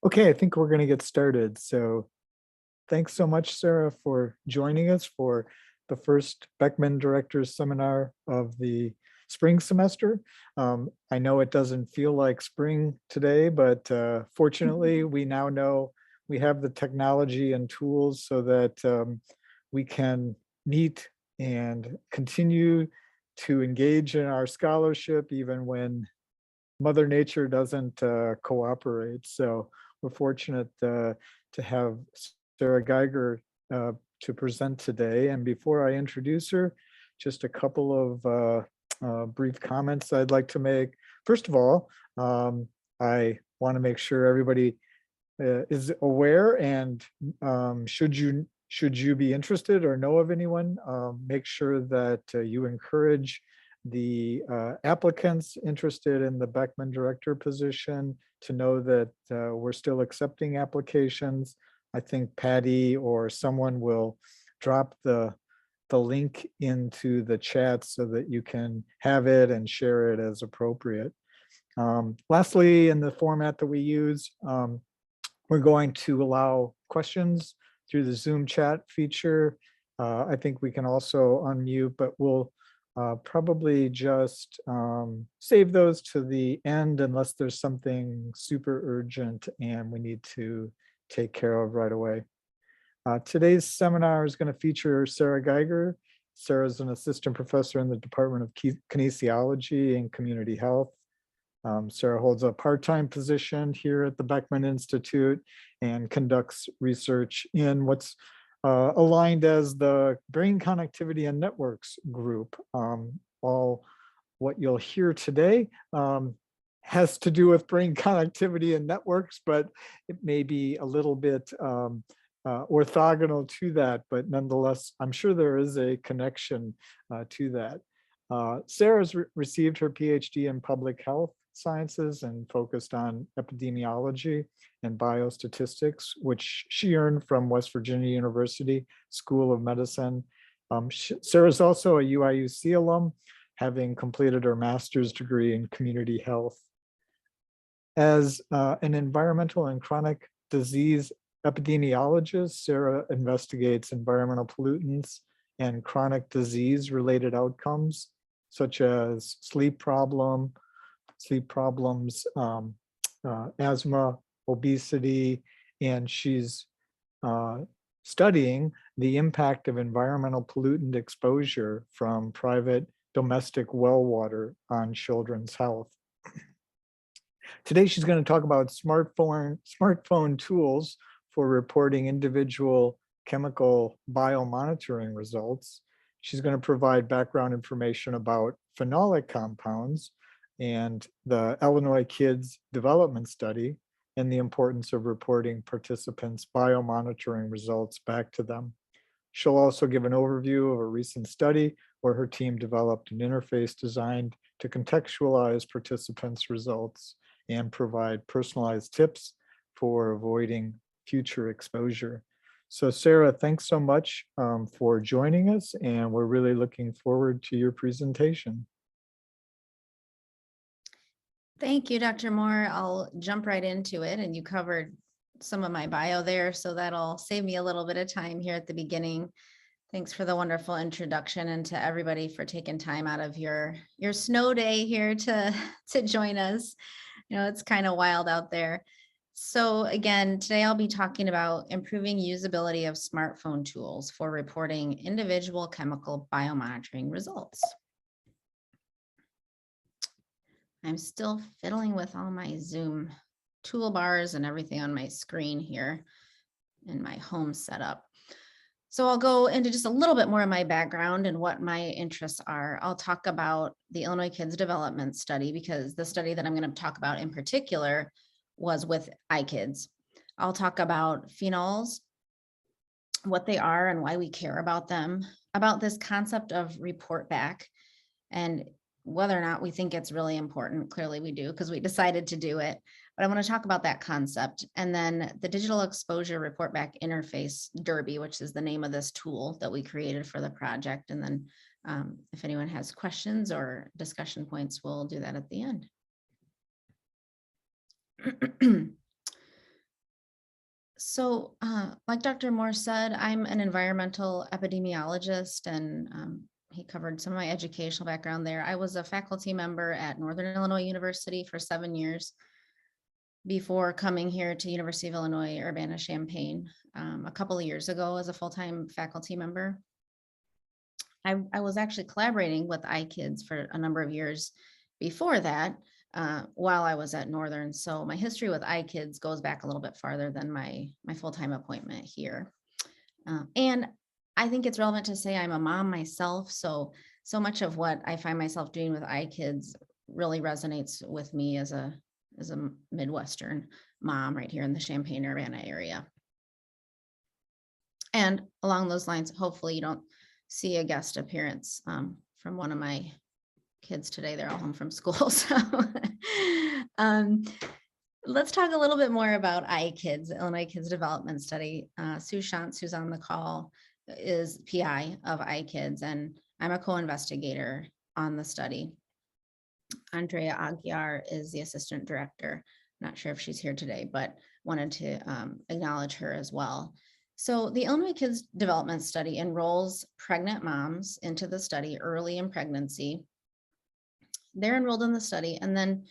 Okay, I think we're going to get started. So thanks so much, Sarah, for joining us for the first Beckman Directors Seminar of the spring semester. I know it doesn't feel like spring today, but fortunately, we now know we have the technology and tools so that we can meet and continue to engage in our scholarship even when Mother Nature doesn't cooperate. So we're fortunate to have Sarah Geiger to present today. And before I introduce her, just a couple of brief comments I'd like to make. First of all, I want to make sure everybody is aware, and should you be interested or know of anyone, make sure that you encourage the applicants interested in the Beckman director position to know that we're still accepting applications. I think Patty or someone will drop the link into the chat so that you can have it and share it as appropriate. Lastly, in the format that we use, we're going to allow questions through the Zoom chat feature. I think we can also unmute, but we'll probably just save those to the end unless there's something super urgent and we need to take care of right away. Today's seminar is going to feature Sarah Geiger. Sarah is an assistant professor in the Department of Kinesiology and Community Health. Sarah holds a part-time position here at the Beckman Institute and conducts research in what's aligned as the Brain Connectivity and Networks group. All what you'll hear today has to do with brain connectivity and networks, but it may be a little bit orthogonal to that, but nonetheless, I'm sure there is a connection to that. Sarah's received her PhD in public health sciences and focused on epidemiology and biostatistics, which she earned from West Virginia University School of Medicine. Sarah's also a UIUC alum, having completed her master's degree in community health. As an environmental and chronic disease epidemiologist, Sarah investigates environmental pollutants and chronic disease-related outcomes, such as sleep problems, asthma, obesity, and she's studying the impact of environmental pollutant exposure from private domestic well water on children's health. Today, she's going to talk about smartphone tools for reporting individual chemical biomonitoring results. She's going to provide background information about phenolic compounds and the Illinois Kids Development Study and the importance of reporting participants' biomonitoring results back to them. She'll also give an overview of a recent study where her team developed an interface designed to contextualize participants' results and provide personalized tips for avoiding future exposure. So Sarah, thanks so much for joining us, and we're really looking forward to your presentation. Thank you, Dr. Moore. I'll jump right into it, and you covered some of my bio there, so that'll save me a little bit of time here at the beginning. Thanks for the wonderful introduction, and to everybody for taking time out of your snow day here to join us. You know, it's kind of wild out there. So again, today I'll be talking about improving usability of smartphone tools for reporting individual chemical biomonitoring results. I'm still fiddling with all my Zoom toolbars and everything on my screen here in my home setup. So I'll go into just a little bit more of my background and what my interests are. I'll talk about the Illinois Kids Development Study, because the study that I'm going to talk about in particular was with IKids. I'll talk about phenols, what they are and why we care about them, about this concept of Reportback, and whether or not we think it's really important. Clearly we do, because we decided to do it. But I want to talk about that concept. And then the Digital Exposure Reportback Interface Derby, which is the name of this tool that we created for the project. And then if anyone has questions or discussion points, we'll do that at the end. Like Dr. Moore said, I'm an environmental epidemiologist, and he covered some of my educational background there. I was a faculty member at Northern Illinois University for 7 years before coming here to University of Illinois, Urbana-Champaign a couple of years ago as a full-time faculty member. I was actually collaborating with IKids for a number of years before that, while I was at Northern. So my history with IKids goes back a little bit farther than my full-time appointment here. And I think it's relevant to say I'm a mom myself. So much of what I find myself doing with IKids really resonates with me as a Midwestern mom right here in the Champaign-Urbana area. And along those lines, hopefully you don't see a guest appearance from one of my kids today. They're all home from school. So let's talk a little bit more about IKids, Illinois Kids Development Study. Sue Shantz, who's on the call, is PI of IKids, and I'm a co-investigator on the study. Andrea Aguiar is the assistant director. Not sure if she's here today, but wanted to acknowledge her as well. So the Illinois Kids Development Study enrolls pregnant moms into the study early in pregnancy. They're enrolled in the study, and then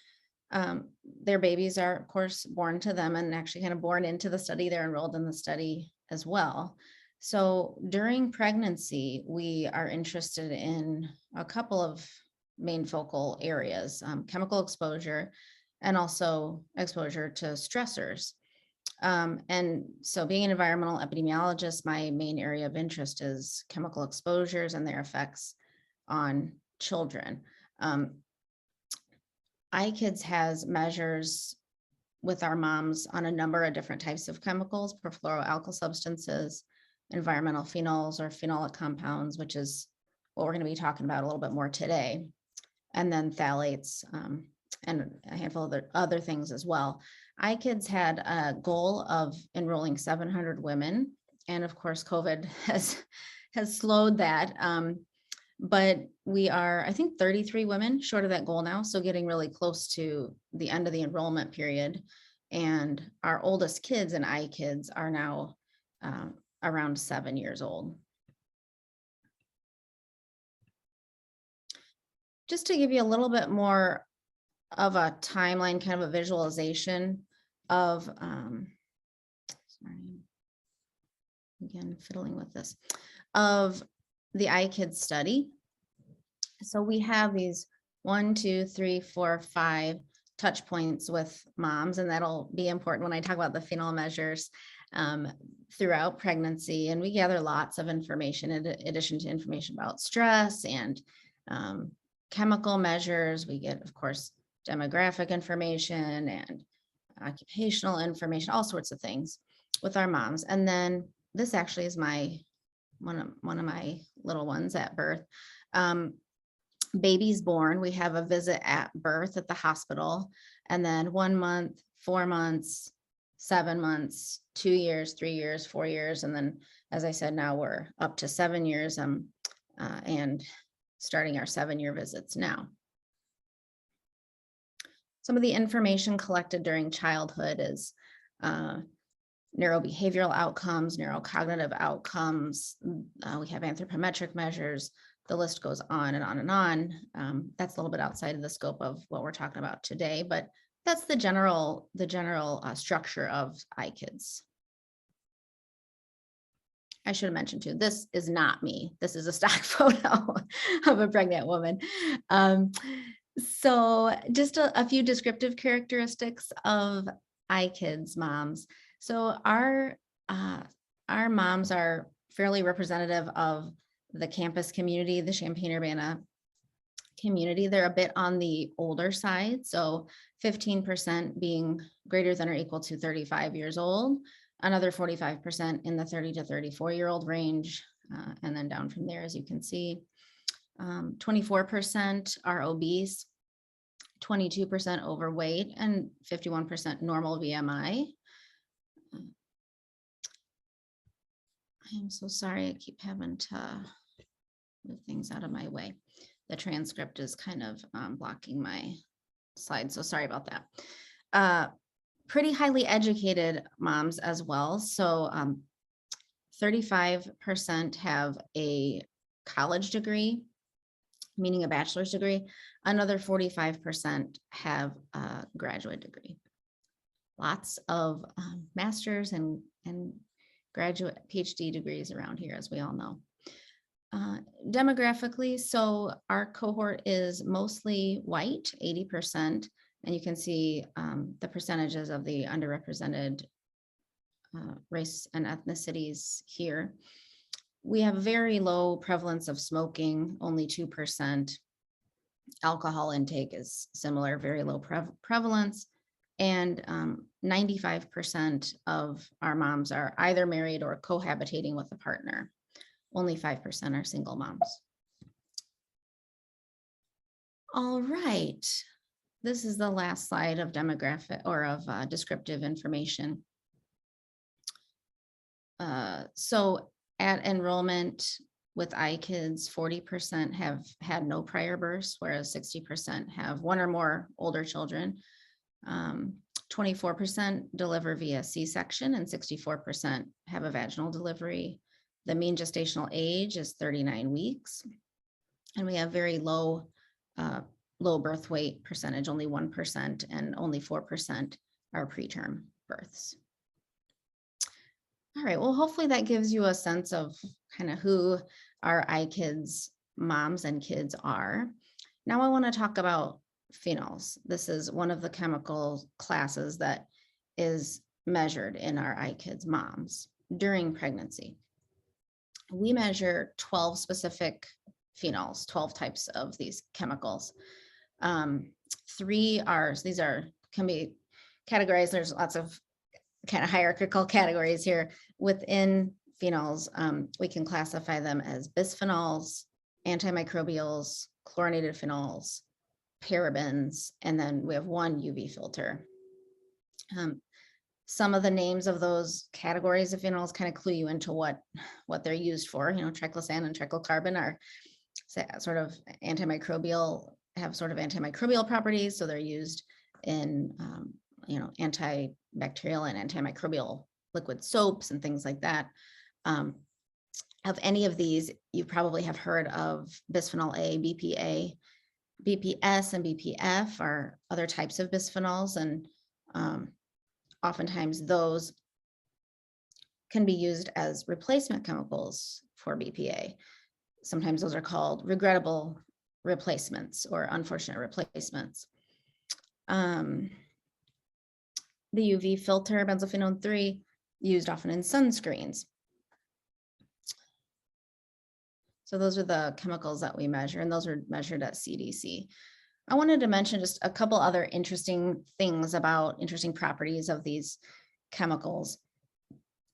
their babies are, of course, born to them and actually kind of born into the study. They're enrolled in the study as well. So during pregnancy, we are interested in a couple of main focal areas, chemical exposure and also exposure to stressors. And so being an environmental epidemiologist, my main area of interest is chemical exposures and their effects on children. IKids has measures with our moms on a number of different types of chemicals, perfluoroalkyl substances, environmental phenols or phenolic compounds, which is what we're going to be talking about a little bit more today, and then phthalates and a handful of other things as well. IKids had a goal of enrolling 700 women, and of course, COVID has slowed that. But we are, I think, 33 women short of that goal now, so getting really close to the end of the enrollment period. And our oldest kids in IKids are now around 7 years old. Just to give you a little bit more of a timeline, kind of a visualization of, sorry, again, fiddling with this, of the IKids study. So we have these 1, 2, 3, 4, 5 touch points with moms, and that'll be important when I talk about the phenol measures throughout pregnancy. And we gather lots of information in addition to information about stress and chemical measures. We get, of course, demographic information and occupational information, all sorts of things with our moms. And then this actually is my one of my little ones at birth. Baby's born, we have a visit at birth at the hospital, and then 1 month, 4 months, 7 months, 2 years, 3 years, 4 years, and then, as I said, now we're up to 7 years and starting our 7-year visits now. Some of the information collected during childhood is neurobehavioral outcomes, neurocognitive outcomes. We have anthropometric measures. The list goes on and on and on. That's a little bit outside of the scope of what we're talking about today, but that's the general structure of IKids. I should have mentioned too, this is not me. This is a stock photo of a pregnant woman. So just a few descriptive characteristics of IKids moms. So our moms are fairly representative of the campus community, the Champaign-Urbana community. They're a bit on the older side, so 15% being greater than or equal to 35 years old, another 45% in the 30 to 34-year-old range, and then down from there, as you can see. 24% are obese, 22% overweight, and 51% normal BMI. I am so sorry, I keep having to move things out of my way. The transcript is kind of blocking my slides, so sorry about that. pretty highly educated moms as well. So 35% have a college degree, meaning a bachelor's degree. Another 45% have a graduate degree. Lots of master's and graduate PhD degrees around here, as we all know. Demographically, so our cohort is mostly white, 80%, and you can see the percentages of the underrepresented race and ethnicities here. We have very low prevalence of smoking, only 2%. Alcohol intake is similar, very low prevalence. And 95% of our moms are either married or cohabitating with a partner. Only 5% are single moms. All right. This is the last slide of demographic or of descriptive information. So at enrollment with IKids, 40% have had no prior births, whereas 60% have one or more older children. 24% deliver via C-section and 64% have a vaginal delivery. The mean gestational age is 39 weeks. And we have very low birth weight percentage, only 1%, and only 4% are preterm births. All right, well, hopefully that gives you a sense of kind of who our IKids moms and kids are. Now I want to talk about phenols. This is one of the chemical classes that is measured in our IKids moms during pregnancy. We measure 12 specific phenols, 12 types of these chemicals. These can be categorized. There's lots of kind of hierarchical categories here. Within phenols, we can classify them as bisphenols, antimicrobials, chlorinated phenols, parabens, and then we have one UV filter. Some of the names of those categories of phenols kind of clue you into what they're used for. You know, triclosan and triclocarbon are sort of antimicrobial, have sort of antimicrobial properties. So they're used in, antibacterial and antimicrobial liquid soaps and things like that. Of any of these, you probably have heard of bisphenol A, BPA, BPS, and BPF are other types of bisphenols, and oftentimes those can be used as replacement chemicals for BPA. Sometimes those are called regrettable replacements or unfortunate replacements. The UV filter, benzophenone 3, used often in sunscreens. So those are the chemicals that we measure, and those are measured at CDC. I wanted to mention just a couple other interesting properties of these chemicals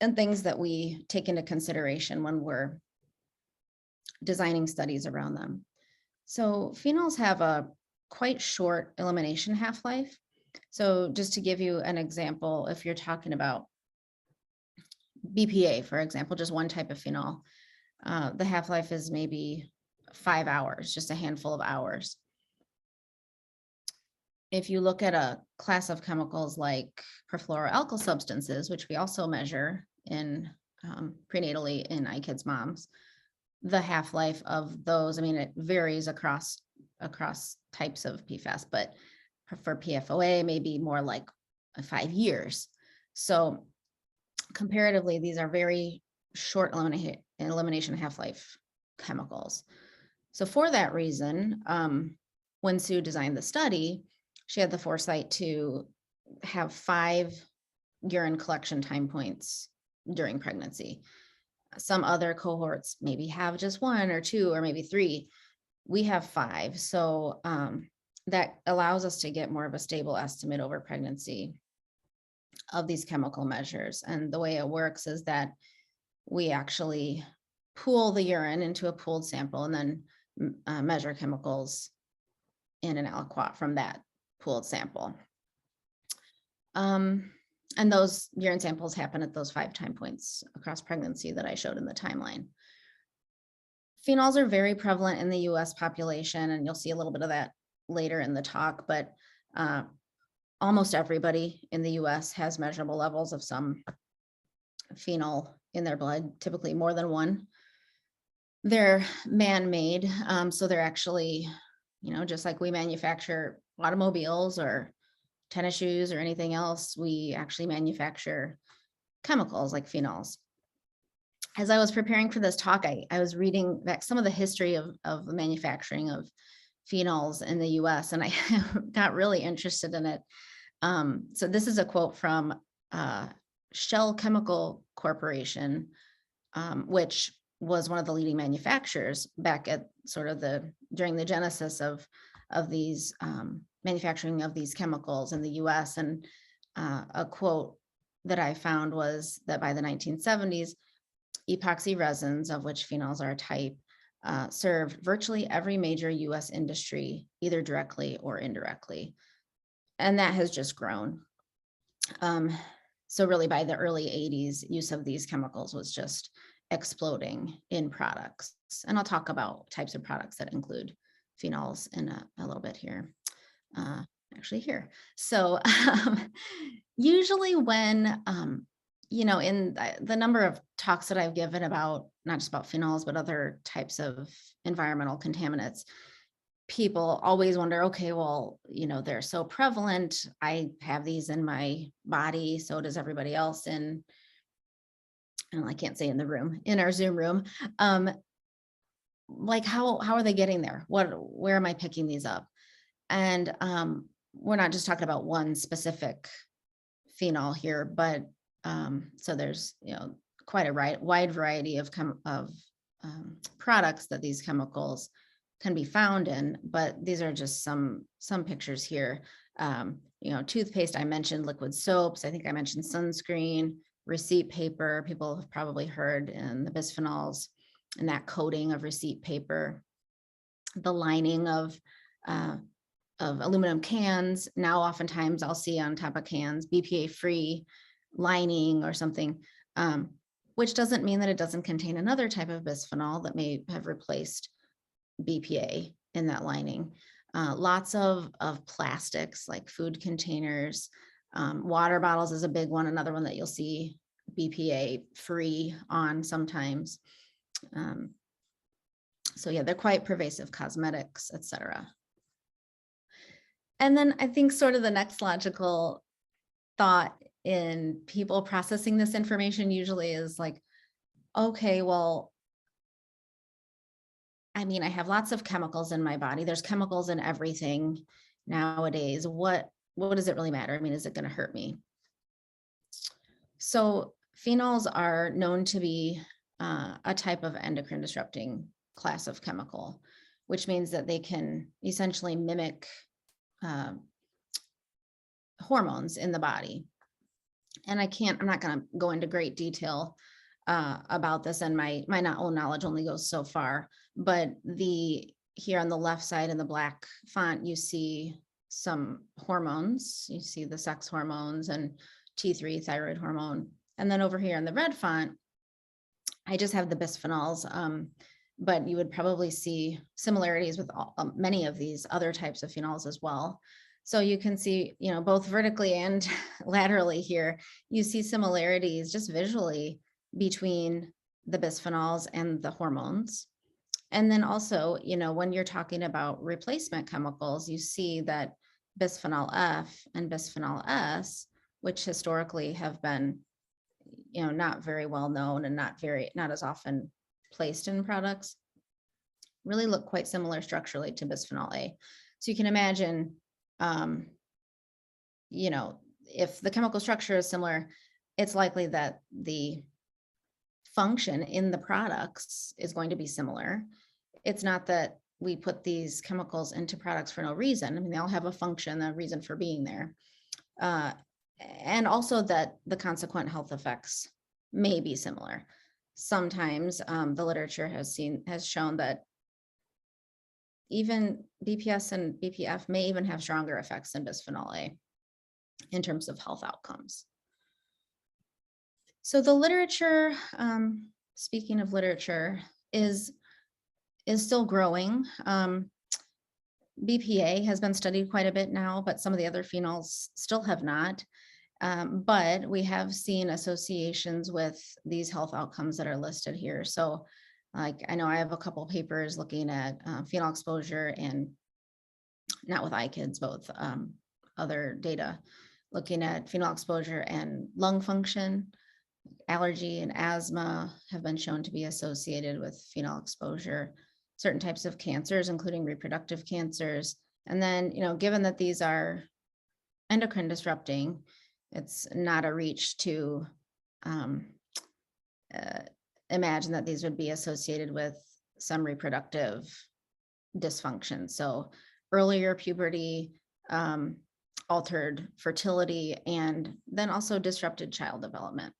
and things that we take into consideration when we're designing studies around them. So phenols have a quite short elimination half-life. So just to give you an example, if you're talking about BPA, for example, just one type of phenol, the half-life is maybe 5 hours, just a handful of hours. If you look at a class of chemicals like perfluoroalkyl substances, which we also measure in prenatally in IKids moms, the half-life of those, I mean, it varies across types of PFAS, but for PFOA, maybe more like 5 years. So comparatively, these are very short elimination half-life chemicals. So for that reason, when Sue designed the study, she had the foresight to have 5 urine collection time points during pregnancy. Some other cohorts maybe have just 1 or 2 or maybe 3. We have 5. So that allows us to get more of a stable estimate over pregnancy of these chemical measures. And the way it works is that we actually pool the urine into a pooled sample and then measure chemicals in an aliquot from that pooled sample. And those urine samples happen at those 5 time points across pregnancy that I showed in the timeline. Phenols are very prevalent in the US population, and you'll see a little bit of that later in the talk, but almost everybody in the US has measurable levels of some phenol in their blood, typically more than one. They're man-made, so they're actually, just like we manufacture automobiles or tennis shoes or anything else, we actually manufacture chemicals like phenols. As I was preparing for this talk, I was reading back some of the history of the manufacturing of phenols in the US, and I got really interested in it. So this is a quote from Shell Chemical Corporation, which was one of the leading manufacturers back at sort of during the genesis of these manufacturing of these chemicals in the US. And a quote that I found was that by the 1970s, epoxy resins, of which phenols are a type, served virtually every major US industry, either directly or indirectly. And that has just grown. So really by the early 80s, use of these chemicals was just exploding in products. And I'll talk about types of products that include phenols in a little bit here. Actually here. So usually when, in the number of talks that I've given about, not just about phenols, but other types of environmental contaminants, people always wonder, okay, well, they're so prevalent. I have these in my body. So does everybody else in, I can't say in the room, in our Zoom room. Like how are they getting there? Where am I picking these up? And we're not just talking about one specific phenol here, but so there's, quite a wide variety of products that these chemicals can be found in, but these are just some pictures here. Toothpaste, I mentioned liquid soaps. I think I mentioned sunscreen, receipt paper. People have probably heard in the bisphenols and that coating of receipt paper, the lining of aluminum cans. Now, oftentimes I'll see on top of cans, BPA-free lining or something, which doesn't mean that it doesn't contain another type of bisphenol that may have replaced BPA in that lining. Lots of plastics like food containers, water bottles is a big one, another one that you'll see BPA free on sometimes. So yeah, they're quite pervasive, cosmetics, etc. And then I think sort of the next logical thought in people processing this information usually is like, okay, well, I have lots of chemicals in my body. There's chemicals in everything nowadays. What does it really matter? Is it going to hurt me? So phenols are known to be a type of endocrine disrupting class of chemical, which means that they can essentially mimic hormones in the body. And I'm not going to go into great detail about this, and my own knowledge only goes so far, but here on the left side in the black font, you see some hormones. You see the sex hormones and T3, thyroid hormone. And then over here in the red font, I just have the bisphenols, but you would probably see similarities with many of these other types of phenols as well. So you can see, both vertically and laterally here, you see similarities just visually between the bisphenols and the hormones. And then also, when you're talking about replacement chemicals, you see that bisphenol F and bisphenol S, which historically have been, not very well known and not as often placed in products, really look quite similar structurally to bisphenol A. So you can imagine, if the chemical structure is similar, it's likely that the function in the products is going to be similar. It's not that we put these chemicals into products for no reason. They all have a function, a reason for being there. And also that the consequent health effects may be similar. Sometimes the literature has shown that even BPS and BPF may even have stronger effects than bisphenol A in terms of health outcomes. So the literature, speaking of literature, is still growing. BPA has been studied quite a bit now, but some of the other phenols still have not. But we have seen associations with these health outcomes that are listed here. So like, I know I have a couple papers looking at phenol exposure, and not with IKids, but with other data, looking at phenol exposure and lung function. Allergy and asthma have been shown to be associated with phenol exposure, certain types of cancers, including reproductive cancers. And then, given that these are endocrine disrupting, it's not a reach to imagine that these would be associated with some reproductive dysfunction. So earlier puberty, altered fertility, and then also disrupted child development.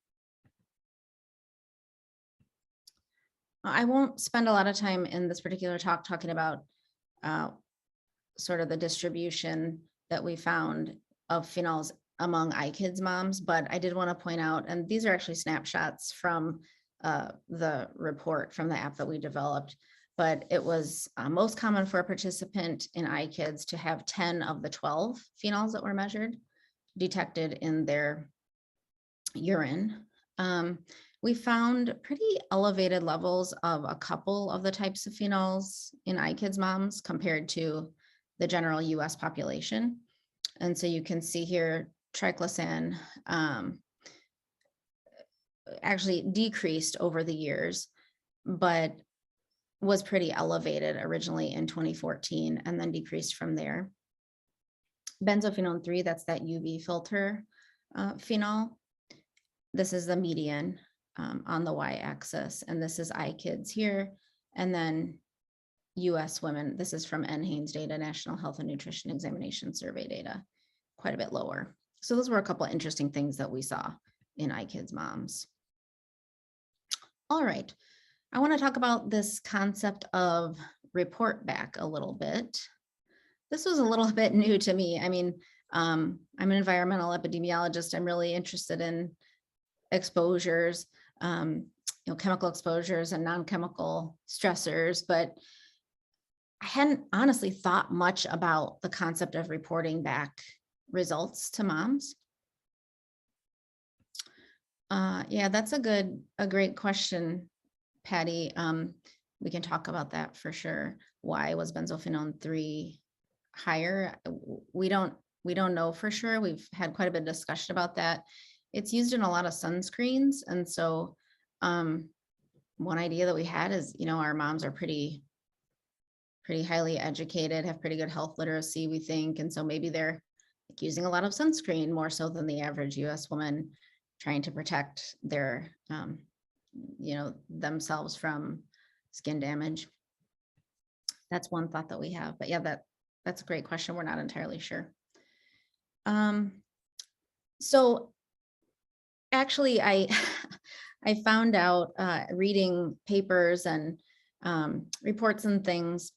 I won't spend a lot of time in this particular talk talking about sort of the distribution that we found of phenols among IKids moms, but I did want to point out, and these are actually snapshots from the report from the app that we developed, but it was most common for a participant in IKids to have 10 of the 12 phenols that were measured detected in their urine. We found pretty elevated levels of a couple of the types of phenols in IKids moms compared to the general US population. And so you can see here, triclosan actually decreased over the years, but was pretty elevated originally in 2014 and then decreased from there. Benzophenone 3, that's that UV filter phenol. This is the median on the y-axis, and this is IKids here. And then US women, this is from NHANES data, National Health and Nutrition Examination Survey data, quite a bit lower. So those were a couple of interesting things that we saw in IKids moms. All right, I want to talk about this concept of report back a little bit. This was a little bit new to me. I mean, I'm an environmental epidemiologist. I'm really interested in exposures, chemical exposures and non-chemical stressors, but I hadn't honestly thought much about the concept of reporting back results to moms. Yeah, that's a great question, Patty. We can talk about that for sure. Why was benzophenone 3 higher? We don't know for sure. We've had quite a bit of discussion about that. It's used in a lot of sunscreens. And so one idea that we had is, our moms are pretty highly educated, have pretty good health literacy, we think. And so maybe they're using a lot of sunscreen more so than the average US woman, trying to protect their, themselves from skin damage. That's one thought that we have. But yeah, that's a great question. We're not entirely sure. So actually, I found out reading papers and reports and things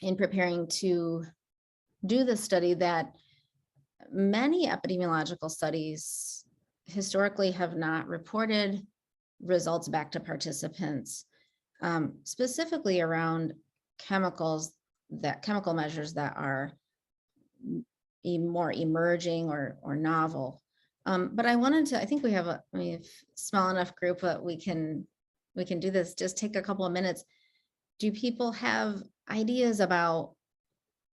in preparing to do this study that many epidemiological studies historically have not reported results back to participants, specifically around chemical measures that are more emerging or novel. But I think we have a small enough group that we can do this. Just take a couple of minutes. Do people have ideas about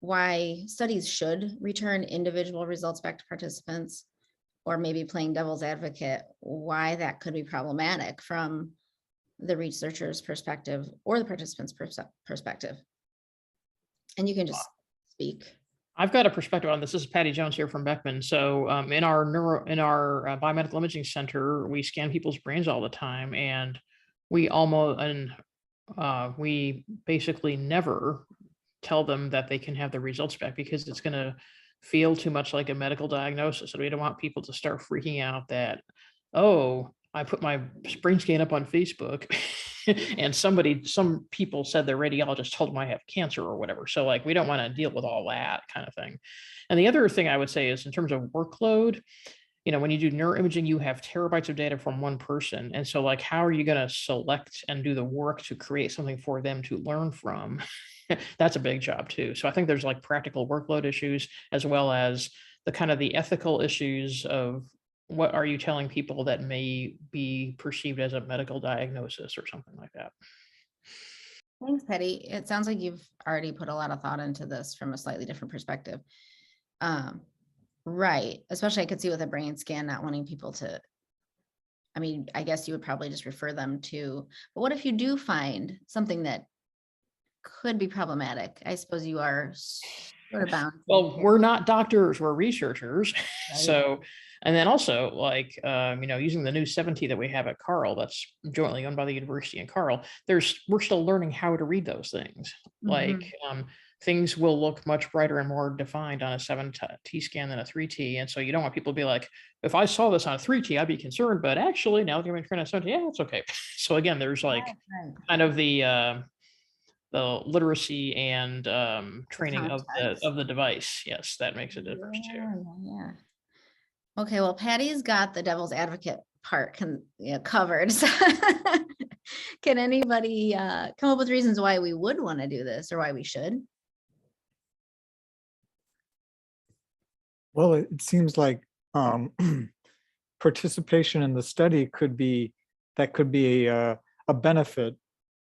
why studies should return individual results back to participants, or maybe playing devil's advocate, why that could be problematic from the researcher's perspective or the participant's perspective? And you can just speak. I've got a perspective on this. This is Patty Jones here from Beckman. So in our biomedical imaging center, we scan people's brains all the time, and we basically never tell them that they can have the results back, because it's going to feel too much like a medical diagnosis. And we don't want people to start freaking out that, oh, I put my brain scan up on Facebook and some people said their radiologist told them I have cancer or whatever. So we don't want to deal with all that kind of thing. And the other thing I would say is, in terms of workload, you know, when you do neuroimaging, you have terabytes of data from one person. And so like, how are you going to select and do the work to create something for them to learn from? That's a big job too. So I think there's like practical workload issues, as well as the kind of the ethical issues of what are you telling people that may be perceived as a medical diagnosis or something like that. Thanks, Patty. It sounds like you've already put a lot of thought into this from a slightly different perspective. Right. Especially I could see with a brain scan, not wanting people to, I mean, I guess you would probably just refer them to, but what if you do find something that could be problematic? I suppose you are sort of bound. Well, we're not doctors, we're researchers. Right. So, and then also like, you know, using the new 70 that we have at Carl, that's jointly owned by the university and Carl, we're still learning how to read those things. Like, things will look much brighter and more defined on a 7T scan than a 3T. And so you don't want people to be like, if I saw this on a 3T, I'd be concerned, but actually now that I'm trying to 7T, yeah, it's okay. So again, there's like kind of the literacy and training of the device. Yes, that makes a difference too. Yeah. Okay, well, Patty's got the devil's advocate part covered. So can anybody come up with reasons why we would want to do this or why we should? Well, it seems like participation in the study could be a benefit.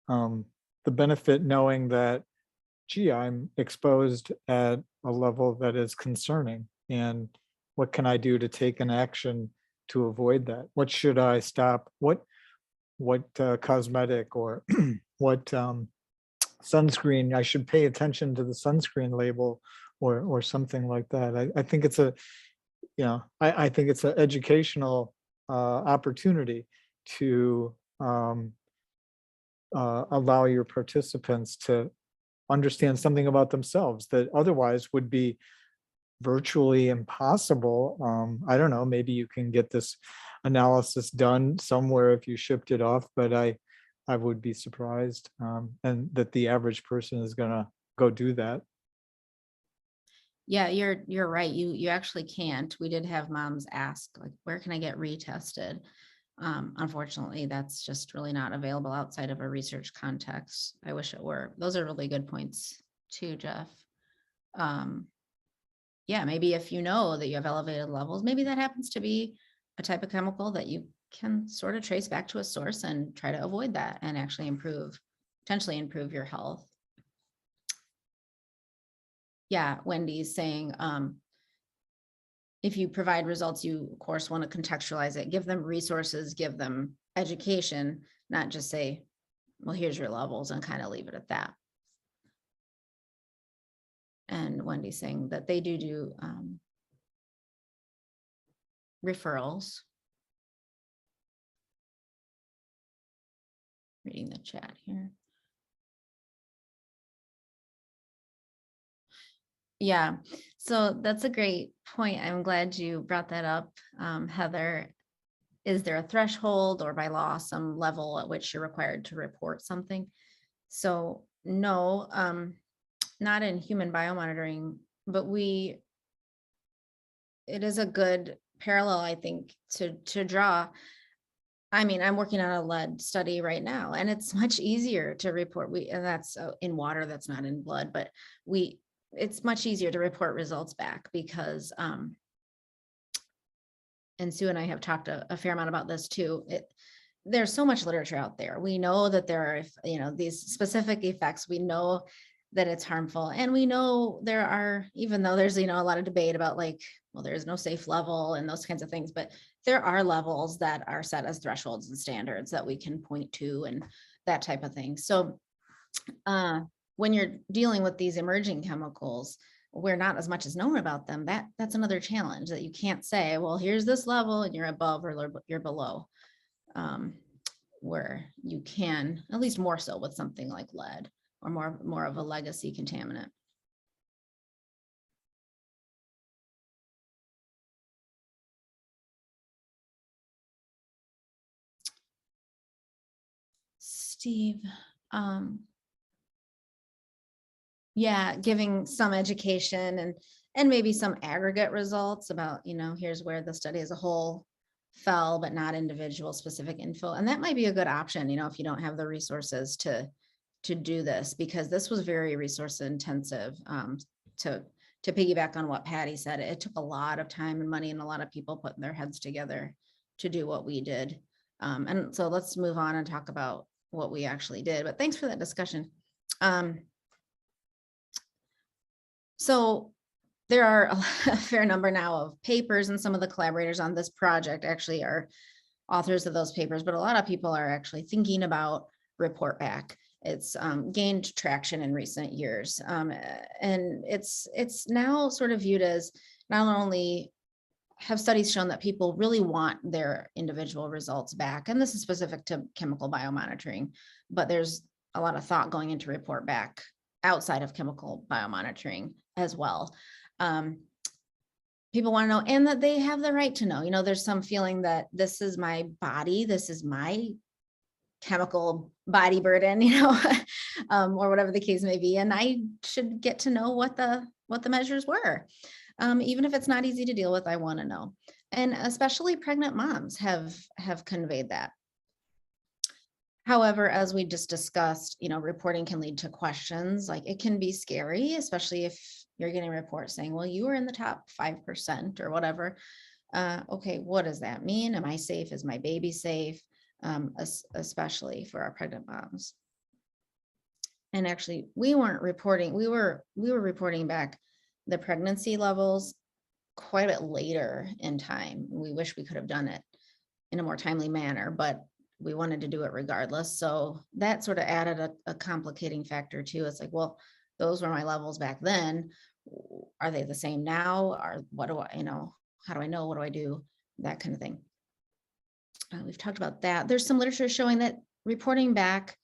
The benefit knowing that, gee, I'm exposed at a level that is concerning, and what can I do to take an action to avoid that? What should I stop? What cosmetic or what sunscreen I should pay attention to the sunscreen label or something like that. I think it's a, you know, I think it's an educational opportunity to allow your participants to understand something about themselves that otherwise would be virtually impossible. I don't know, maybe you can get this analysis done somewhere if you shipped it off, but I would be surprised, and that the average person is gonna go do that. Yeah, you're right. You actually can't. We did have moms ask, like, where can I get retested? Unfortunately, that's just really not available outside of a research context. I wish it were. Those are really good points too, Jeff. Yeah, maybe if you know that you have elevated levels, maybe that happens to be a type of chemical that you can sort of trace back to a source and try to avoid that and actually potentially improve your health. Yeah, Wendy's saying, if you provide results, you of course want to contextualize it, give them resources, give them education, not just say, well, here's your levels and kind of leave it at that. And Wendy's saying that they do referrals. Reading the chat here. Yeah, so that's a great point. I'm glad you brought that up, Heather. Is there a threshold or by law some level at which you're required to report something? So no, not in human biomonitoring, but it is a good parallel, I think, to draw. I mean, I'm working on a lead study right now, and it's much easier to report. And that's in water, that's not in blood, but it's much easier to report results back because, and Sue and I have talked a fair amount about this too. There's so much literature out there. We know that there are, these specific effects. We know that it's harmful, and we know there are, even though there's, a lot of debate about like, well, there's no safe level and those kinds of things, but there are levels that are set as thresholds and standards that we can point to and that type of thing. So when you're dealing with these emerging chemicals, where not as much is known about them, that's another challenge, that you can't say, well, here's this level and you're above or you're below, where you can, at least more so with something like lead or more of a legacy contaminant. Steve, yeah, giving some education and maybe some aggregate results about, here's where the study as a whole fell, but not individual specific info. And that might be a good option, if you don't have the resources to do this, because this was very resource intensive. To piggyback on what Patty said, it took a lot of time and money and a lot of people putting their heads together to do what we did. And so let's move on and talk about what we actually did. But thanks for that discussion. So there are a fair number now of papers, and some of the collaborators on this project actually are authors of those papers, but a lot of people are actually thinking about Reportback. It's gained traction in recent years. And it's now sort of viewed as not only have studies shown that people really want their individual results back, and this is specific to chemical biomonitoring, but there's a lot of thought going into Reportback outside of chemical biomonitoring as well. People want to know, and that they have the right to know. There's some feeling that this is my body, this is my chemical body burden, or whatever the case may be, and I should get to know what the measures were. Even if it's not easy to deal with, I want to know. And especially pregnant moms have conveyed that. However, as we just discussed, reporting can lead to questions. Like, it can be scary, especially if you're getting reports saying, well, you were in the top 5% or whatever. Okay, what does that mean? Am I safe? Is my baby safe? Especially for our pregnant moms. And actually, we weren't reporting, we were reporting back the pregnancy levels quite a bit later in time. We wish we could have done it in a more timely manner, but we wanted to do it regardless. So that sort of added a complicating factor too. It's like, well, those were my levels back then. Are they the same now? Or what do I, how do I know? What do I do? That kind of thing. We've talked about that. There's some literature showing that reporting back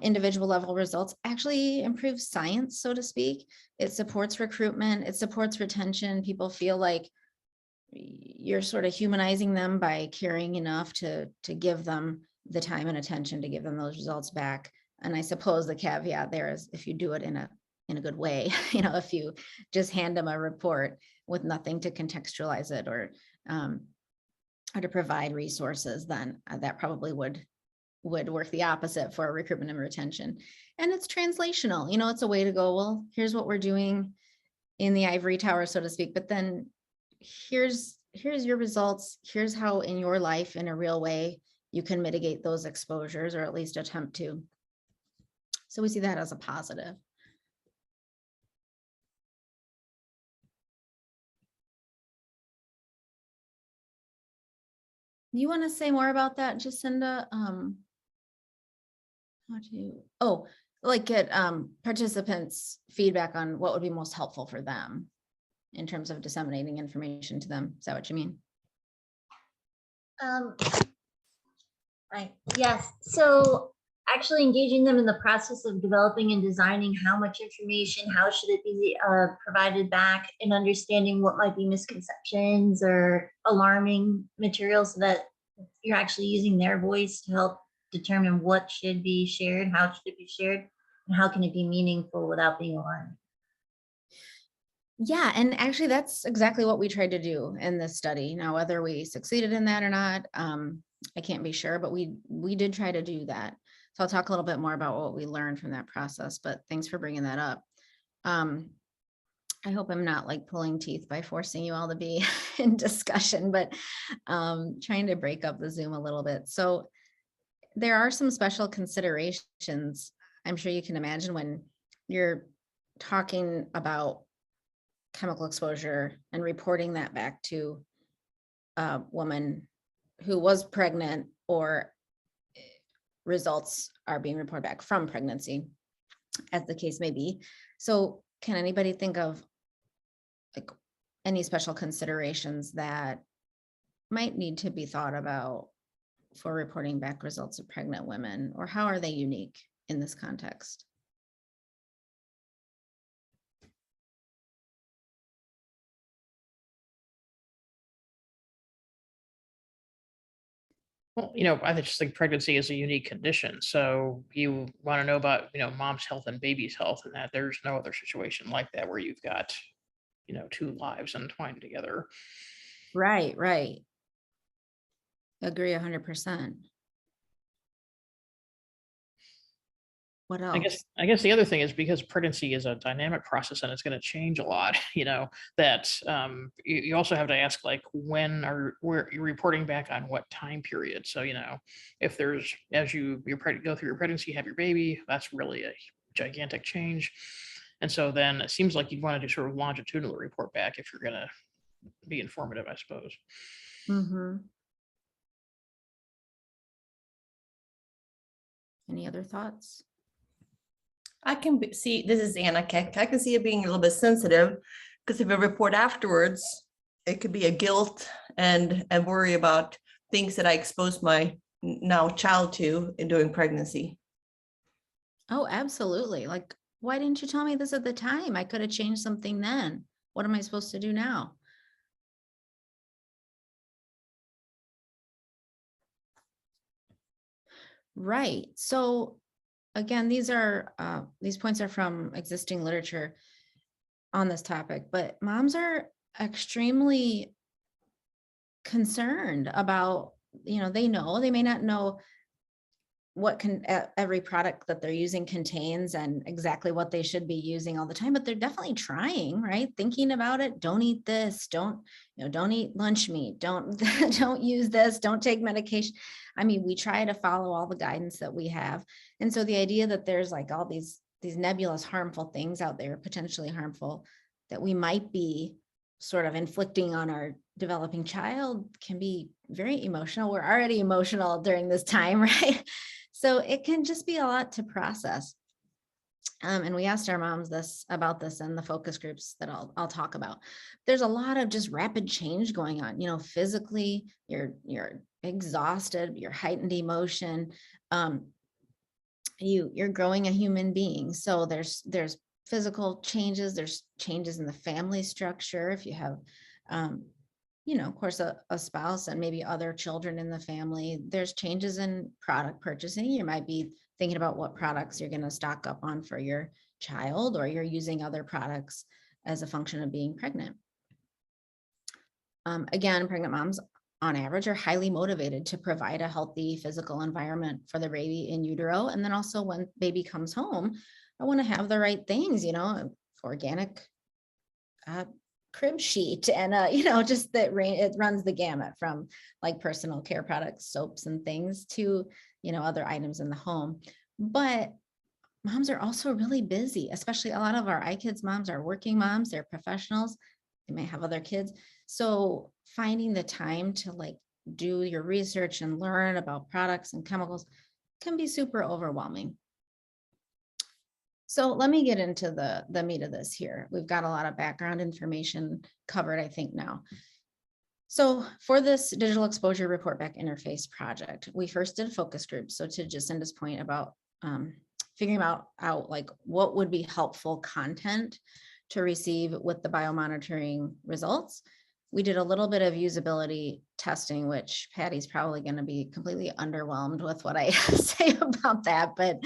individual level results actually improves science, so to speak. It supports recruitment. It supports retention. People feel like you're sort of humanizing them by caring enough to give them the time and attention to give them those results back. And I suppose the caveat there is if you do it in a good way, if you just hand them a report with nothing to contextualize it or to provide resources, then that probably would work the opposite for recruitment and retention. And it's translational, it's a way to go, well, here's what we're doing in the ivory tower, so to speak, but then here's your results. Here's how in your life, in a real way, you can mitigate those exposures, or at least attempt to. So we see that as a positive. You want to say more about that, Jacinda? Get participants' feedback on what would be most helpful for them in terms of disseminating information to them. Is that what you mean? Right. Yes. So actually engaging them in the process of developing and designing how much information, how should it be provided back, and understanding what might be misconceptions or alarming materials, so that you're actually using their voice to help determine what should be shared, how should it be shared, and how can it be meaningful without being alarming. Yeah, and actually that's exactly what we tried to do in this study. Now, whether we succeeded in that or not, I can't be sure, but we did try to do that. So I'll talk a little bit more about what we learned from that process, but thanks for bringing that up. I hope I'm not like pulling teeth by forcing you all to be in discussion, but trying to break up the Zoom a little bit. So there are some special considerations, I'm sure you can imagine, when you're talking about chemical exposure and reporting that back to a woman who was pregnant, or results are being reported back from pregnancy, as the case may be. So can anybody think of like any special considerations that might need to be thought about for reporting back results of pregnant women, or how are they unique in this context? Well, I just think pregnancy is a unique condition. So you want to know about, mom's health and baby's health, and that there's no other situation like that where you've got, two lives entwined together. Right, right. Agree 100%. What else? I guess the other thing is because pregnancy is a dynamic process and it's going to change a lot, that you also have to ask, like, when you're reporting back on what time period. So, if there's, as you're go through your pregnancy, have your baby, that's really a gigantic change. And so then it seems like you'd want to do sort of longitudinal report back if you're going to be informative, I suppose. Mm-hmm. Any other thoughts? I can see, this is Anna Keck. I can see it being a little bit sensitive because if I report afterwards, it could be a guilt and worry about things that I exposed my now child to during pregnancy. Oh, absolutely. Like, why didn't you tell me this at the time? I could have changed something then. What am I supposed to do now? Right. So again, these points are from existing literature on this topic, but moms are extremely concerned about, they may not know what every product that they're using contains and exactly what they should be using all the time, but they're definitely trying, right? Thinking about it. Don't eat this. Don't eat lunch meat. Don't use this. Don't take medication. I mean, we try to follow all the guidance that we have. And so the idea that there's like all these nebulous harmful things out there, potentially harmful, that we might be sort of inflicting on our developing child can be very emotional. We're already emotional during this time, right? So it can just be a lot to process. And we asked our moms about this in the focus groups that I'll talk about. There's a lot of just rapid change going on. Physically, you're exhausted, you're heightened emotion. You're growing a human being. So there's physical changes. There's changes in the family structure. If you have, of course, a spouse and maybe other children in the family, there's changes in product purchasing. You might be thinking about what products you're going to stock up on for your child, or you're using other products as a function of being pregnant. Again, pregnant moms on average are highly motivated to provide a healthy physical environment for the baby in utero. And then also when baby comes home, I want to have the right things, organic crib sheet and just that it runs the gamut from like personal care products, soaps and things to other items in the home. But moms are also really busy, especially a lot of our IKids moms are working moms, they're professionals, they may have other kids. So finding the time to like do your research and learn about products and chemicals can be super overwhelming. So let me get into the meat of this here. We've got a lot of background information covered, I think now. So for this digital exposure report back interface project, we first did focus groups. So to Jacinda's point about figuring out like what would be helpful content to receive with the biomonitoring results, we did a little bit of usability testing, which Patty's probably going to be completely underwhelmed with what I say about that, but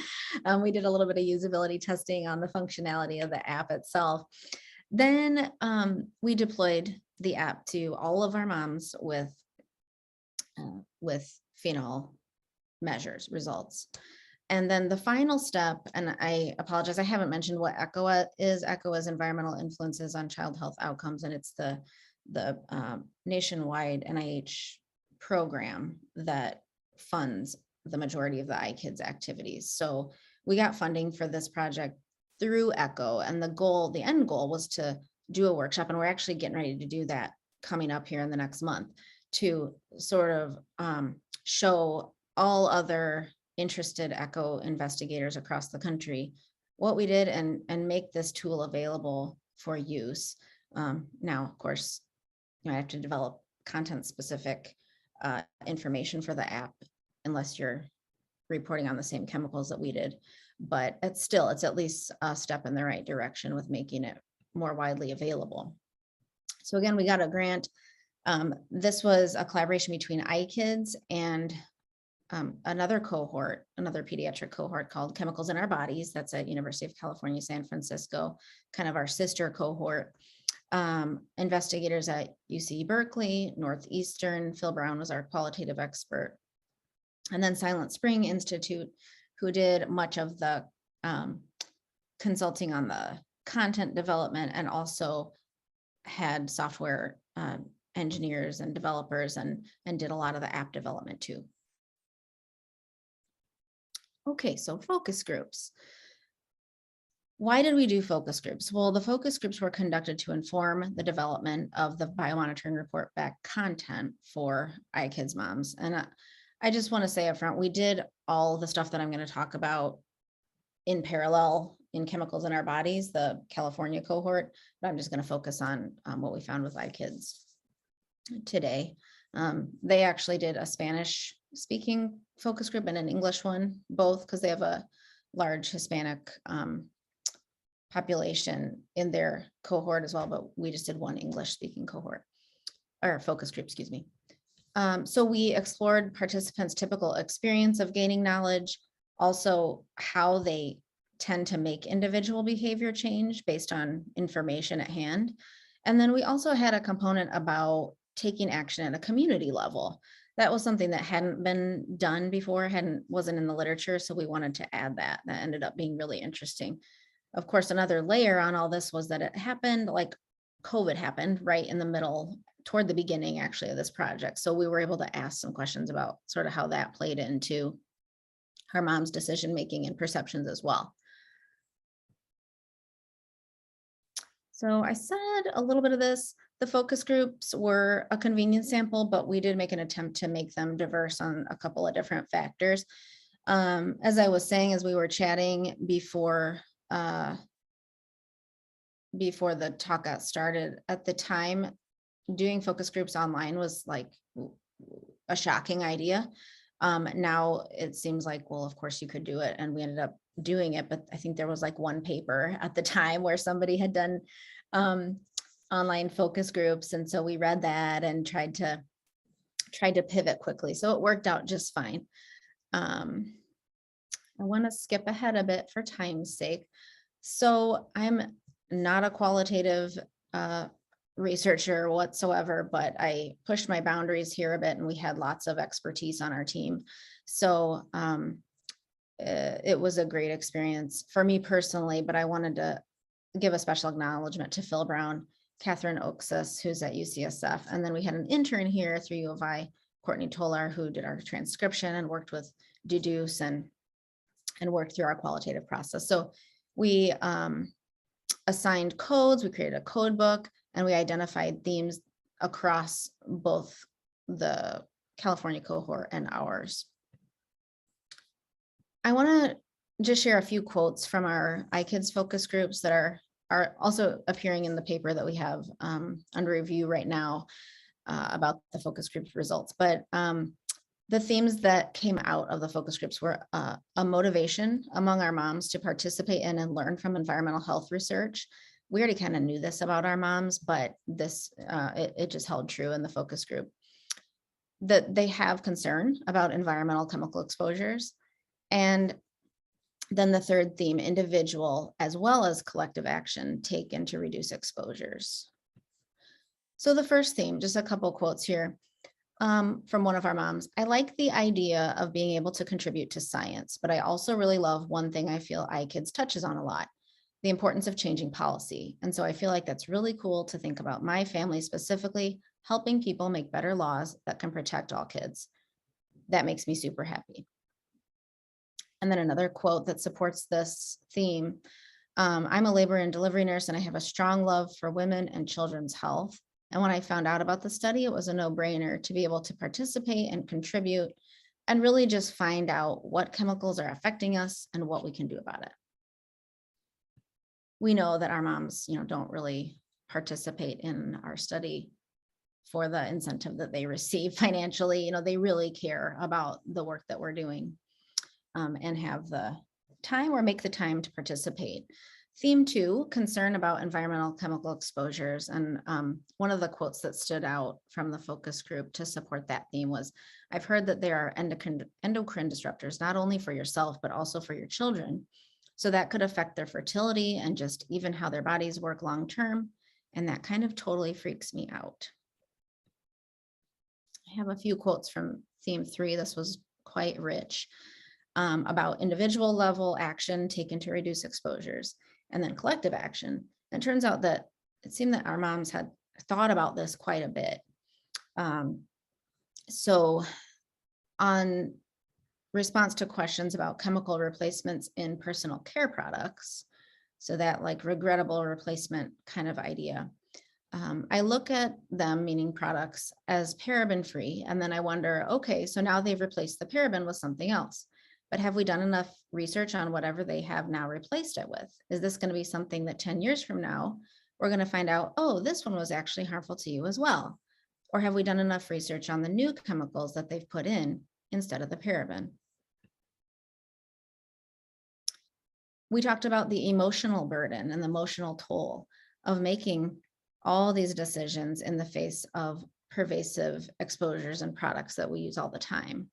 we did a little bit of usability testing on the functionality of the app itself. Then we deployed the app to all of our moms with phenol measures results. And then the final step, and I apologize, I haven't mentioned what ECHO is. ECHO is Environmental Influences on Child Health Outcomes, and it's the nationwide NIH program that funds the majority of the IKids activities. So we got funding for this project through ECHO, and the end goal was to do a workshop, and we're actually getting ready to do that coming up here in the next month to sort of show all other interested ECHO investigators across the country what we did and make this tool available for use. Now, of course, I have to develop content specific information for the app unless you're reporting on the same chemicals that we did, but it's at least a step in the right direction with making it more widely available. So again, we got a grant. This was a collaboration between IKids and another pediatric cohort called Chemicals in Our Bodies. That's at University of California, San Francisco, kind of our sister cohort. investigators at UC Berkeley, Northeastern. Phil Brown was our qualitative expert. And then Silent Spring Institute, who did much of the consulting on the content development, and also had software engineers and developers and did a lot of the app development too. Okay, so focus groups. Why did we do focus groups? Well, the focus groups were conducted to inform the development of the biomonitoring report back content for IKids moms. And I just want to say up front, we did all the stuff that I'm going to talk about in parallel in chemicals in our bodies, the California cohort, but I'm just going to focus on what we found with IKids today. They actually did a Spanish speaking focus group and an English one, both because they have a large Hispanic population in their cohort as well, but we just did one English speaking cohort or focus group, excuse me. So we explored participants' typical experience of gaining knowledge, also how they tend to make individual behavior change based on information at hand. And then we also had a component about taking action at a community level. That was something that hadn't been done before, wasn't in the literature. So we wanted to add that. That ended up being really interesting. Of course, another layer on all this was that it happened like COVID happened right in the middle, toward the beginning actually of this project. So we were able to ask some questions about sort of how that played into her mom's decision-making and perceptions as well. So I said a little bit of this. The focus groups were a convenience sample, but we did make an attempt to make them diverse on a couple of different factors. As I was saying, as we were chatting before the talk got started, at the time, doing focus groups online was like a shocking idea. Now it seems like, well, of course you could do it, and we ended up doing it, but I think there was like one paper at the time where somebody had done online focus groups, and so we read that and tried to pivot quickly. So it worked out just fine. I want to skip ahead a bit for time's sake. So I'm not a qualitative researcher whatsoever, but I pushed my boundaries here a bit, and we had lots of expertise on our team. So it was a great experience for me personally, but I wanted to give a special acknowledgement to Phil Brown, Catherine Oaksis, who's at UCSF. And then we had an intern here through U of I, Courtney Tolar, who did our transcription and worked with Deduce and worked through our qualitative process. So we assigned codes, we created a code book, and we identified themes across both the California cohort and ours. I want to just share a few quotes from our IKids focus groups that are also appearing in the paper that we have under review right now about the focus group results. But the themes that came out of the focus groups were a motivation among our moms to participate in and learn from environmental health research. We already kind of knew this about our moms, but this it just held true in the focus group. That they have concern about environmental chemical exposures. And then the third theme, individual as well as collective action taken to reduce exposures. So the first theme, just a couple quotes here from one of our moms. I like the idea of being able to contribute to science, but I also really love one thing I feel IKids touches on a lot, the importance of changing policy. And so I feel like that's really cool to think about my family specifically helping people make better laws that can protect all kids. That makes me super happy. And then another quote that supports this theme. I'm a labor and delivery nurse, and I have a strong love for women and children's health. And when I found out about the study, it was a no-brainer to be able to participate and contribute and really just find out what chemicals are affecting us and what we can do about it. We know that our moms, don't really participate in our study for the incentive that they receive financially. They really care about the work that we're doing. And have the time or make the time to participate. Theme 2, concern about environmental chemical exposures. And one of the quotes that stood out from the focus group to support that theme was, I've heard that there are endocrine disruptors, not only for yourself, but also for your children. So that could affect their fertility and just even how their bodies work long-term. And that kind of totally freaks me out. I have a few quotes from theme 3. This was quite rich, about individual level action taken to reduce exposures, and then collective action. And it turns out that it seemed that our moms had thought about this quite a bit. So on response to questions about chemical replacements in personal care products, so that like regrettable replacement kind of idea, I look at them, meaning products, as paraben free. And then I wonder, okay, so now they've replaced the paraben with something else. But have we done enough research on whatever they have now replaced it with? Is this going to be something that 10 years from now, we're going to find out, oh, this one was actually harmful to you as well? Or have we done enough research on the new chemicals that they've put in instead of the paraben? We talked about the emotional burden and the emotional toll of making all these decisions in the face of pervasive exposures and products that we use all the time.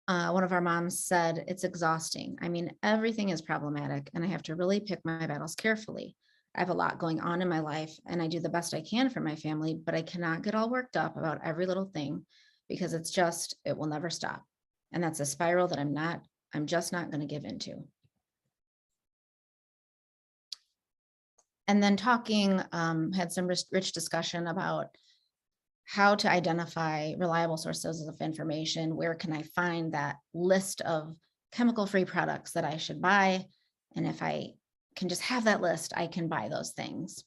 One of our moms said, it's exhausting. I mean, everything is problematic and I have to really pick my battles carefully. I have a lot going on in my life and I do the best I can for my family, but I cannot get all worked up about every little thing because it will never stop. And that's a spiral that I'm just not going to give into. And then had some rich discussion about how to identify reliable sources of information. Where can I find that list of chemical-free products that I should buy? And if I can just have that list, I can buy those things.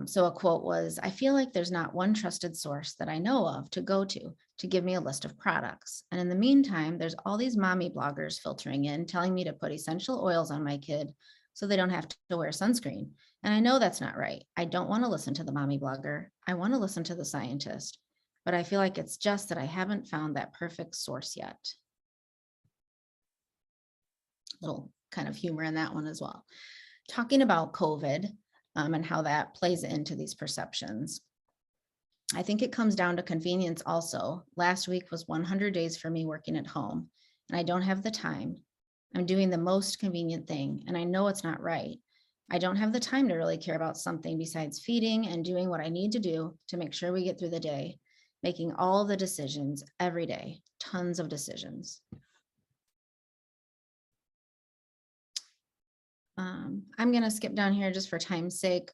So a quote was, I feel like there's not one trusted source that I know of to go to give me a list of products. And in the meantime, there's all these mommy bloggers filtering in, telling me to put essential oils on my kid so they don't have to wear sunscreen. And I know that's not right. I don't want to listen to the mommy blogger. I want to listen to the scientist, but I feel like it's just that I haven't found that perfect source yet. Little kind of humor in that one as well. Talking about COVID and how that plays into these perceptions. I think it comes down to convenience also. Last week was 100 days for me working at home, and I don't have the time. I'm doing the most convenient thing, and I know it's not right. I don't have the time to really care about something besides feeding and doing what I need to do to make sure we get through the day, making all the decisions every day, tons of decisions. I'm going to skip down here just for time's sake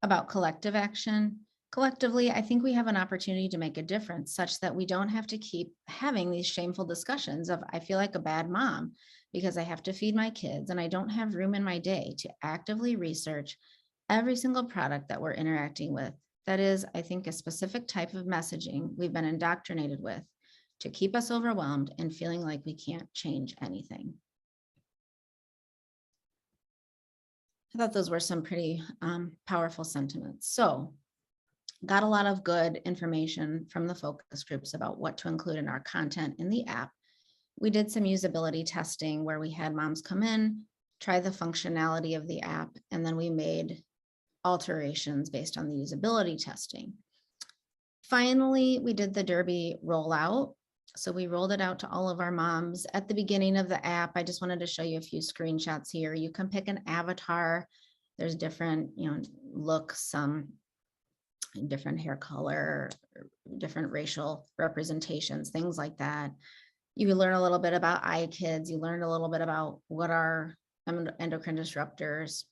about collective action. Collectively, I think we have an opportunity to make a difference such that we don't have to keep having these shameful discussions of, I feel like a bad mom because I have to feed my kids and I don't have room in my day to actively research every single product that we're interacting with. That is, I think, a specific type of messaging we've been indoctrinated with to keep us overwhelmed and feeling like we can't change anything. I thought those were some pretty powerful sentiments. So got a lot of good information from the focus groups about what to include in our content in the app. We did some usability testing where we had moms come in, try the functionality of the app, and then we made alterations based on the usability testing. Finally, we did the Derby rollout. So we rolled it out to all of our moms at the beginning of the app. I just wanted to show you a few screenshots here. You can pick an avatar. There's different, looks, different hair color, different racial representations, things like that. You learn a little bit about IKids. You learn a little bit about what are endocrine disruptors.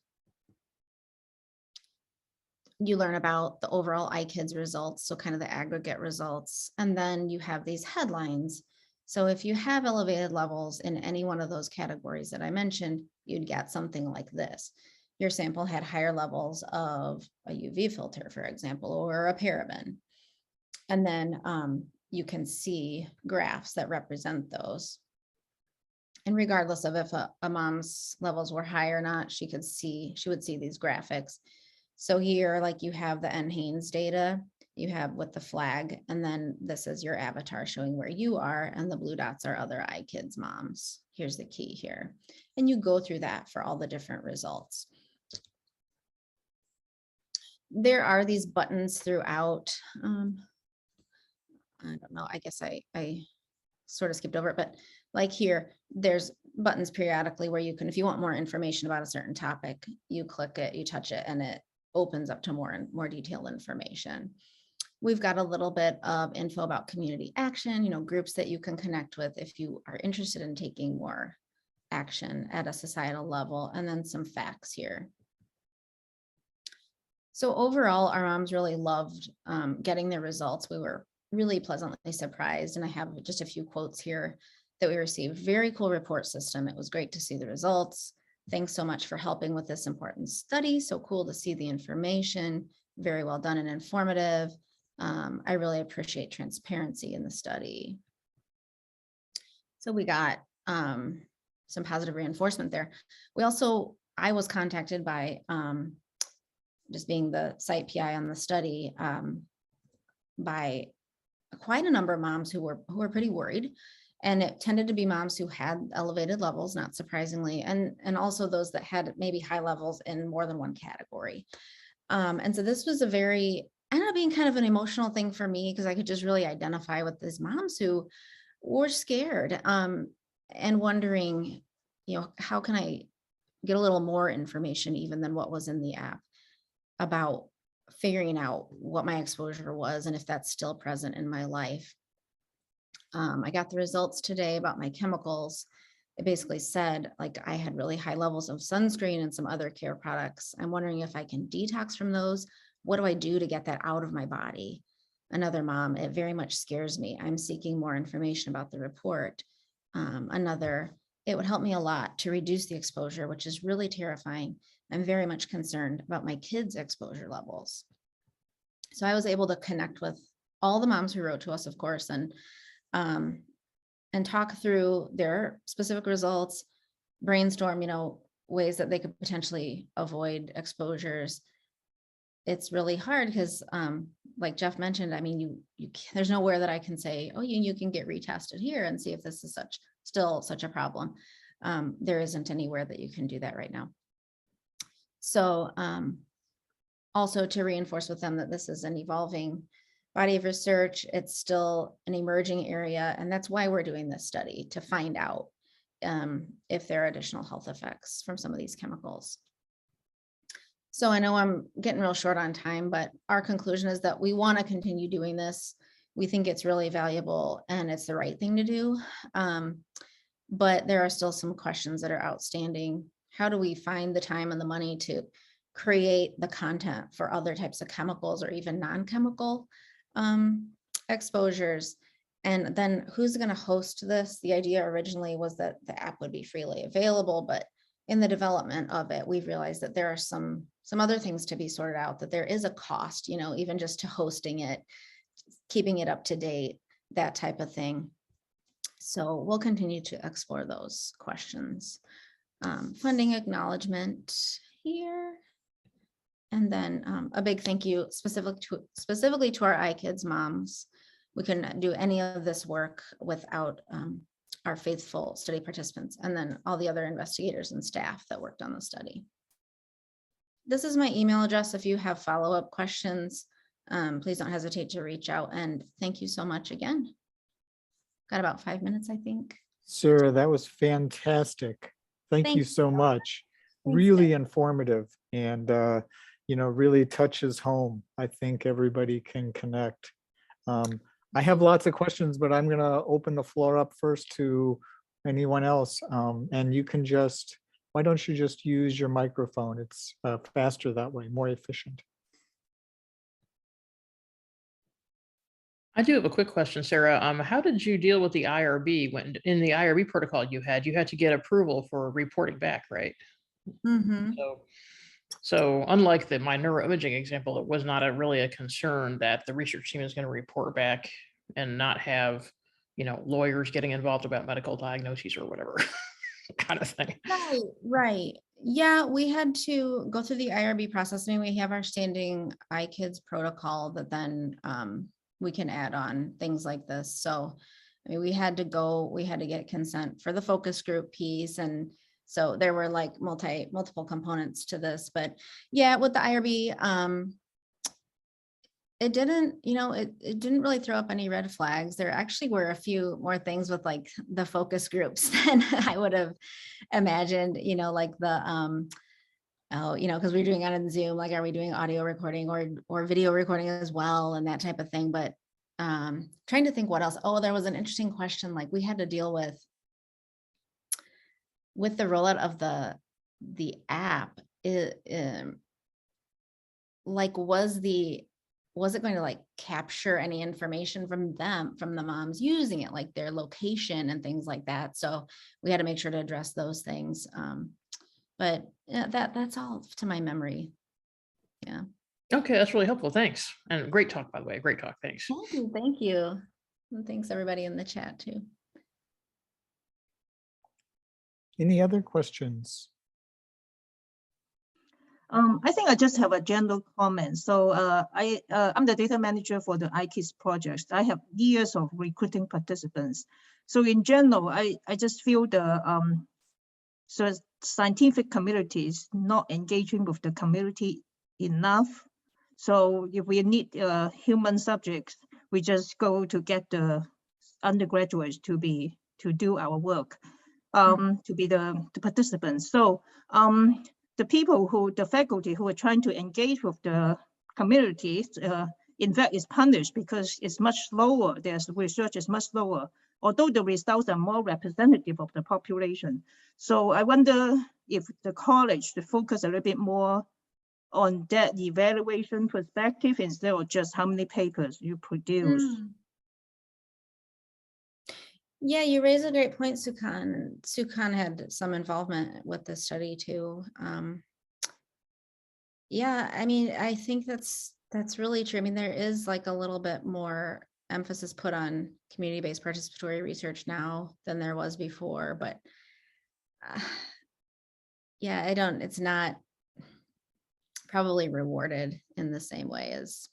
You learn about the overall IKids results, so kind of the aggregate results. And then you have these headlines. So if you have elevated levels in any one of those categories that I mentioned, you'd get something like this. Your sample had higher levels of a UV filter, for example, or a paraben. And then you can see graphs that represent those. And regardless of if a mom's levels were high or not, she would see these graphics. So here, like you have the NHANES data, you have with the flag, and then this is your avatar showing where you are, and the blue dots are other IKids moms. Here's the key here. And you go through that for all the different results. There are these buttons throughout. I don't know, I guess I sort of skipped over it, but like here, there's buttons periodically where you can, if you want more information about a certain topic, you click it, you touch it, and it opens up to more detailed information. We've got a little bit of info about community action, groups that you can connect with if you are interested in taking more action at a societal level, and then some facts here. So overall, our moms really loved getting their results. We were really pleasantly surprised, and I have just a few quotes here that we received. Very cool report system. It was great to see the results. Thanks so much for helping with this important study. So cool to see the information. Very well done and informative. I really appreciate transparency in the study. So we got some positive reinforcement there. I was contacted by just being the site PI on the study by quite a number of moms who were pretty worried. And it tended to be moms who had elevated levels, not surprisingly, and also those that had maybe high levels in more than one category. And so this was ended up being kind of an emotional thing for me, because I could just really identify with these moms who were scared and wondering, how can I get a little more information even than what was in the app about figuring out what my exposure was and if that's still present in my life. I got the results today about my chemicals. It basically said, like, I had really high levels of sunscreen and some other care products. I'm wondering if I can detox from those. What do I do to get that out of my body? Another mom, it very much scares me. I'm seeking more information about the report. Another, it would help me a lot to reduce the exposure, which is really terrifying. I'm very much concerned about my kids' exposure levels. So I was able to connect with all the moms who wrote to us, of course, and talk through their specific results, brainstorm, ways that they could potentially avoid exposures. It's really hard because, like Jeff mentioned, I mean, there's nowhere that I can say, oh, you can get retested here and see if this is still such a problem. There isn't anywhere that you can do that right now. So also to reinforce with them that this is an evolving body of research, it's still an emerging area, and that's why we're doing this study, to find out if there are additional health effects from some of these chemicals. So I know I'm getting real short on time, but our conclusion is that we want to continue doing this. We think it's really valuable and it's the right thing to do. But there are still some questions that are outstanding. How do we find the time and the money to create the content for other types of chemicals or even non-chemical exposures? And then who's going to host this? The idea originally was that the app would be freely available, but in the development of it, we've realized that there are some other things to be sorted out, that there is a cost, even just to hosting it, keeping it up to date, that type of thing. So we'll continue to explore those questions. Funding acknowledgement here. And then a big thank you specifically to our IKids moms. We couldn't do any of this work without our faithful study participants, and then all the other investigators and staff that worked on the study. This is my email address. If you have follow-up questions, please don't hesitate to reach out, and thank you so much again. Got about 5 minutes, I think. Sarah, that was fantastic. Thank you so much. Really informative, and really touches home. I think everybody can connect. I have lots of questions, but I'm going to open the floor up first to anyone else. And you can why don't you just use your microphone? It's faster that way, more efficient. I do have a quick question, Sarah. How did you deal with the IRB when in the IRB protocol you had to get approval for reporting back, right? Mm-hmm. So unlike my neuroimaging example, it was not really a concern that the research team is going to report back and not have, lawyers getting involved about medical diagnoses or whatever kind of thing. Right. Yeah, we had to go through the IRB process. I mean, we have our standing IKids protocol that then we can add on things like this. So I mean, we had to get consent for the focus group piece, and so there were like multiple components to this. But yeah, with the IRB, it didn't, it didn't really throw up any red flags. There actually were a few more things with like the focus groups than I would have imagined, like the oh, because we're doing it on Zoom, like, are we doing audio recording or video recording as well, and that type of thing. But trying to think what else. Oh, there was an interesting question, like we had to deal with the rollout of the app. Like, was it going to like capture any information from the moms using it, like their location and things like that? So we had to make sure to address those things. But yeah, that's all to my memory. Yeah. Okay, that's really helpful. Thanks. And great talk, by the way. Great talk. Thanks. Thank you. And thanks everybody in the chat too. Any other questions? I think I just have a general comment. So I'm the data manager for the IKids project. I have years of recruiting participants. So in general, I just feel the scientific community is not engaging with the community enough. So if we need human subjects, we just go to get the undergraduates to do our work, to be the participants. So the faculty who are trying to engage with the communities, in fact, is punished because it's much slower. Their research is much slower, although the results are more representative of the population. So I wonder if the college should focus a little bit more on that evaluation perspective instead of just how many papers you produce. Yeah, you raise a great point, Sukhan. Sukhan had some involvement with the study too. Yeah, I mean, I think that's really true. I mean, there is like a little bit more emphasis put on community-based participatory research now than there was before, but yeah, it's not probably rewarded in the same way as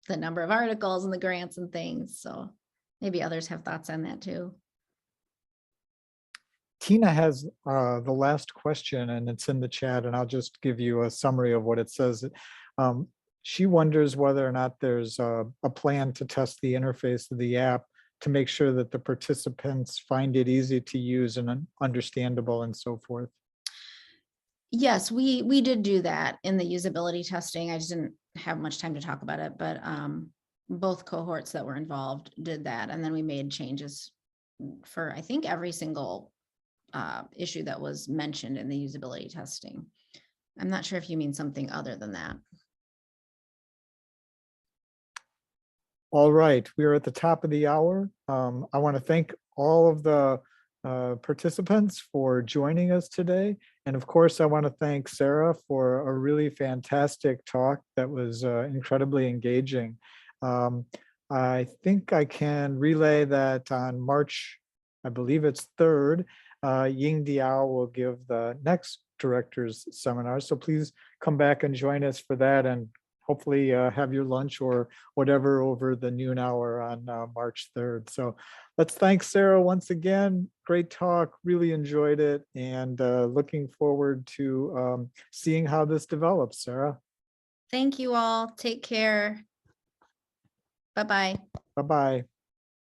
the number of articles and the grants and things. So maybe others have thoughts on that too. Tina has the last question, and it's in the chat, and I'll just give you a summary of what it says. She wonders whether or not there's a plan to test the interface of the app to make sure that the participants find it easy to use and understandable and so forth. Yes, we did do that in the usability testing. I just didn't have much time to talk about it, but both cohorts that were involved did that. And then we made changes for, I think, every single issue that was mentioned in the usability testing. I'm not sure if you mean something other than that. All right, we are at the top of the hour. I want to thank all of the participants for joining us today. And of course, I want to thank Sarah for a really fantastic talk that was incredibly engaging. I think I can relay that on March, I believe it's 3rd, Ying Diao will give the next director's seminar. So please come back and join us for that, and hopefully have your lunch or whatever over the noon hour on March 3rd. So let's thank Sarah once again. Great talk, really enjoyed it, and looking forward to seeing how this develops, Sarah. Thank you all. Take care. Bye-bye. Bye-bye.